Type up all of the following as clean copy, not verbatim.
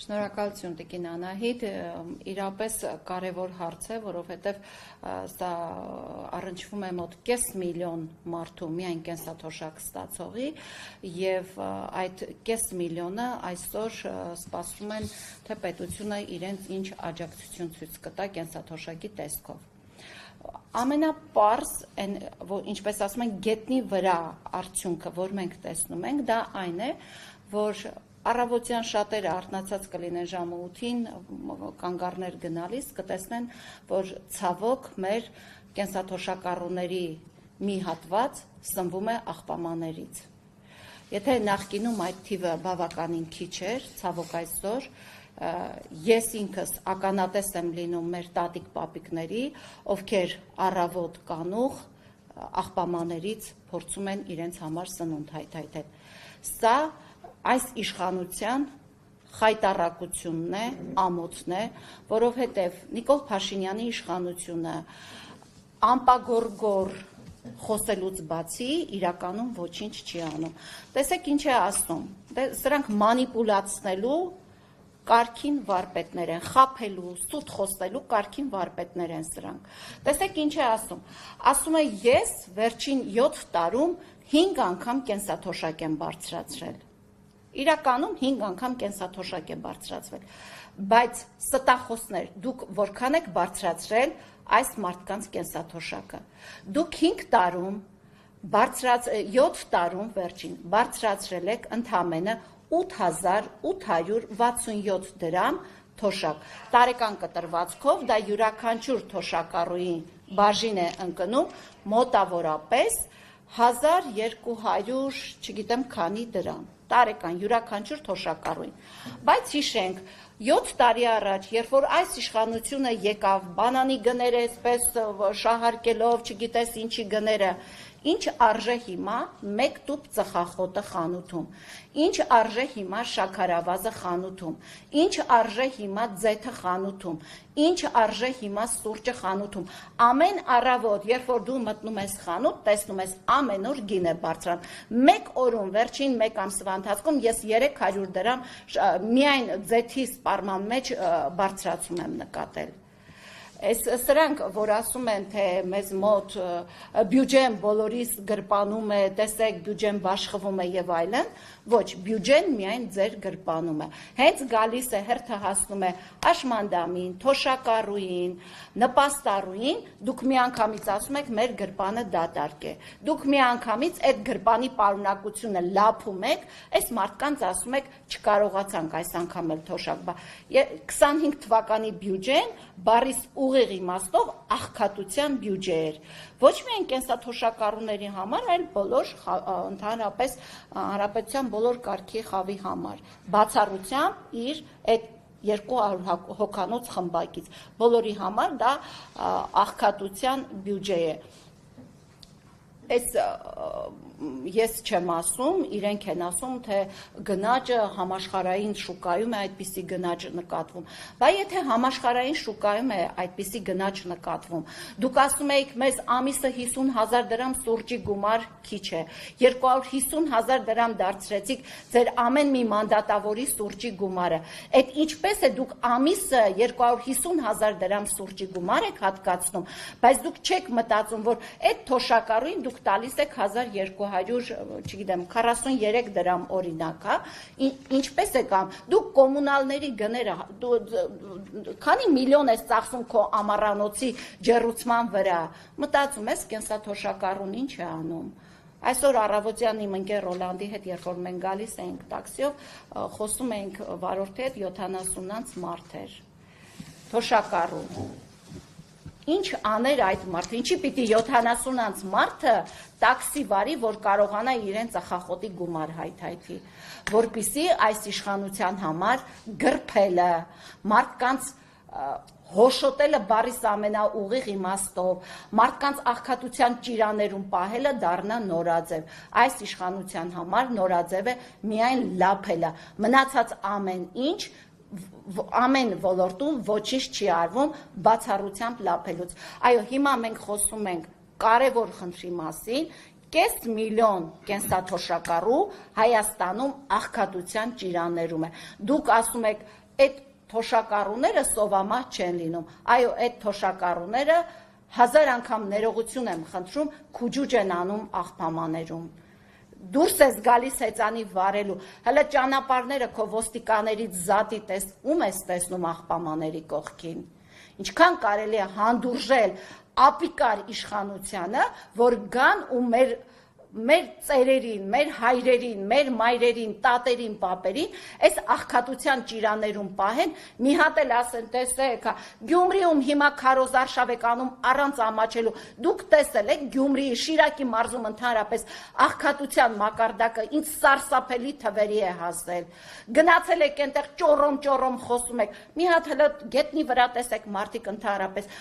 Շնորհակալություն Տիկին Անահիտ, իրապես կարևոր հարց է, որովհետև սա առնչվում է մոտ կես միլիոն մարդու միայն կենսաթոշակ ստացողի և այդ կես միլիոնը այսօր սպասում են, թե պետությունը իրենց ինչ աջակցություն ցույց կտա կենսաթոշակի տեսքով։ Ամենապարզ, ինչպես ասում են, գետնի վրա արդյունքը, որ մենք տեսնում ենք, դա այն է, որ առավոտյան շատերը արթնացած կլինեն ժամը 8-ին կանգառներ գնալիս, կտեսնեն, որ ցավոք մեր կենսաթոշակառուների մի հատված սնվում է աղբամաներից։ Եթե նախկինում այդ թիվը բավականին քիչ էր, ցավոք այսօր ես ինքս ականատես եմ լինում մեր տատիկ-պապիկների, ովքեր առավոտ կանուխ աղբամաներից փորձում են իրենց համար սնունդ հայթայթել։ Սա այս իշխանության խայտառակությունն է, ամոթն է, որովհետև Նիկոլ Փաշինյանի իշխանությունը ամպագորգոր խոսելուց բացի իրականում ոչինչ չի անում։ Տեսեք ինչ է ասում, սրանք մանիպուլացնելու կարգին վարպետներ են, խաբելու, սուտ խոսելու կարգին վարպետներ են սրանք։ Տեսեք ինչ է ասում է ես վերջին 7 տարում 5 անգամ կենսաթոշակ եմ բարձրացրել։ Իրականում 5 անգամ կենսաթոշակ է բարձրացվել, բայց ստախոսներ, դուք որքան եք բարձրացրել այս մարդկանց կենսաթոշակը։ Դուք 5 տարում, 7 տարում վերջին բարձրացրել եք ընդամենը 8867 դրամ թոշակ։ Տարեկան կտրվածքով դա յուրաքանչյուր թոշակառուի բաժին է ընկնում մոտավորապես 1200, չգիտեմ քանի դրամ, տարեկան յուրաքանչյուր թոշակառուին։ Բայց հիշենք, 7 տարի առաջ, երբ որ այս իշխանությունը եկավ, բանանի գները այսպես շահարկելով, չգիտես ինչի գները, ինչ արժե հիմա մեկ տուփ ծխախոտը խանութում, ինչ արժե հիմա շաքարավազը խանութում, ինչ արժե հիմա ձեթը խանութում, ինչ արժե հիմա սուրճը խանութում, ամեն առավոտ, երբ որ դու մտնում ես խանութ, տեսնում ես ամեն օր գին է բարձրանում, մեկ օրում, վերջին մեկ ամսվա ընթացքում ես 300 դրամ միայն ձեթի սպառման մեջ բարձրացում եմ նկատել։ Սրանք, որ ասում են, թե մեզ մոտ բյուջեն բոլորիս գրպանում է, տեսեք բյուջեն բաշխվում է և այլն, ոչ, բյուջեն միայն ձեր գրպանում է։ Հենց գալիս է, հերթը հասնում է աշմանդամին, թոշակառուին, նպաստառուին, դուք միանգամից ասում եք, մեր գրպանը դատարկ է։ Դուք միանգամից այդ գրպանի պարունակությունը լափում եք, այս մարդկանց ասում եք, չկարողացանք այս անգամ էլ թոշակ։ 25 թվականի բյուջեն բառիս ուղիղ իմաստով աղքատության բյուջե էր։ Ոչ միայն կենսաթոշակառուների համար, այլ բոլոր ընդհանրապես հանրապետության բոլոր կարգի խավի համար։ Բացառությամբ իր այդ 200 հոգանոց խմբակից։ Բոլորի համար դա աղքատության բյուջե է։ Ես չեմ ասում, իրենք են ասում, թե գնաճը համաշխարհային շուկայում է այդպիսի գնաճ նկատվում։ Բայց եթե համաշխարհային շուկայում է այդպիսի գնաճ նկատվում, դուք ասում եք, մեզ ամիսը 50,000 դրամ սուրճի գումար քիչ է, 250,000 դրամ դարձրեցիք ձեր ամեն մի մանդատավորի սուրճի գումարը։ Այդ ինչպես է դուք ամիսը 250,000 դրամ սուրճի գումար եք հատկացնում, բայց դուք չեք մտածում, որ այդ թոշակառուին դուք տալիս եք 1200, չգիտեմ, 43 դրամ օրինակ, ինչպես է կամ, դուք կոմունալների գները, քանի միլիոն ես ծախսում քո ամառանոցի ջեռուցման վրա, մտածում ես կենսաթոշակառուն ինչ է անում։ Այսօր առավոտյան իմ ընկեր Ռոլանդի հետ, երբ որ մենք գալիս էինք տաքսիով, խոսում էինք վարորդի հետ 70-անց մարդ էր, թոշակառու։ Ինչ աներ այդ մարդը, ինչի պիտի 70-անց մարդը տաքսի վարի, որ կարողանա իրեն ծխախոտի գումար հայթայթի, որպեսզի այս իշխանության համար գրփելը, մարդկանց հոշոտելը բառիս ամենաուղիղ իմաստով, մարդկանց աղքատության ճիրաներում պահելը դառնա նորաձև։ Այս իշխանության համար նորաձև է միայն լափելը, մնացած ամեն ինչ ամեն ոլորտում ոչինչ չի արվում բացառությամբ լափելուց։ Այո, հիմա մենք խոսում ենք կարևոր խնդրի մասին, կես միլիոն կենսաթոշակառու Հայաստանում աղքատության ճիրաններում է։ Դուք ասում եք, այդ թոշակառուները սովամահ չեն լինում, այո, այդ թոշակառուները 1000 անգամ ներողություն եմ խնդրում, քուջուջ են անում աղբամաներում, դուրս ես գալիս հեծանի վարելու, հələ ճանապարհները քո ոստիկաներից զատի ում ես տեսնում աղբամաների կողքին, ինչքան կարելի է հանդուրժել ապիկար իշխանությանը, որ գան ու մեր ծերերին, մեր հայրերին, մեր մայրերին, տատերին, պապերին, այս աղքատության ճիրաներում պահեն, մի հատ էլ ասեն, տեսեք, Գյումրիում հիմա քարոզարշավ եք անում առանց ամաչելու, դուք տեսել եք Գյումրիի, Շիրակի մարզում ընդհանրապես աղքատության մակարդակը ինչ սարսափելի թվերի է հասել, գնացել եք այնտեղ ճոռոմ խոսում եք, մի հատ հələ գետնի վրա տեսեք մարդիկ ընդհանրապես,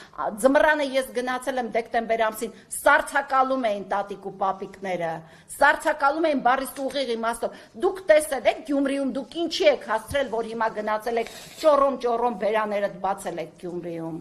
ձմռանը ես գնացել եմ դեկտեմբեր ամսին, սառցակալում էին տատիկ ու պապիկները, սառցակալում էին բառիս ուղիղ իմաստով, դուք տեսել եք Գյումրիում, դուք ինչի եք հասցրել, որ հիմա գնացել եք ճոռոմ բերաներդ բացել եք Գյումրիում,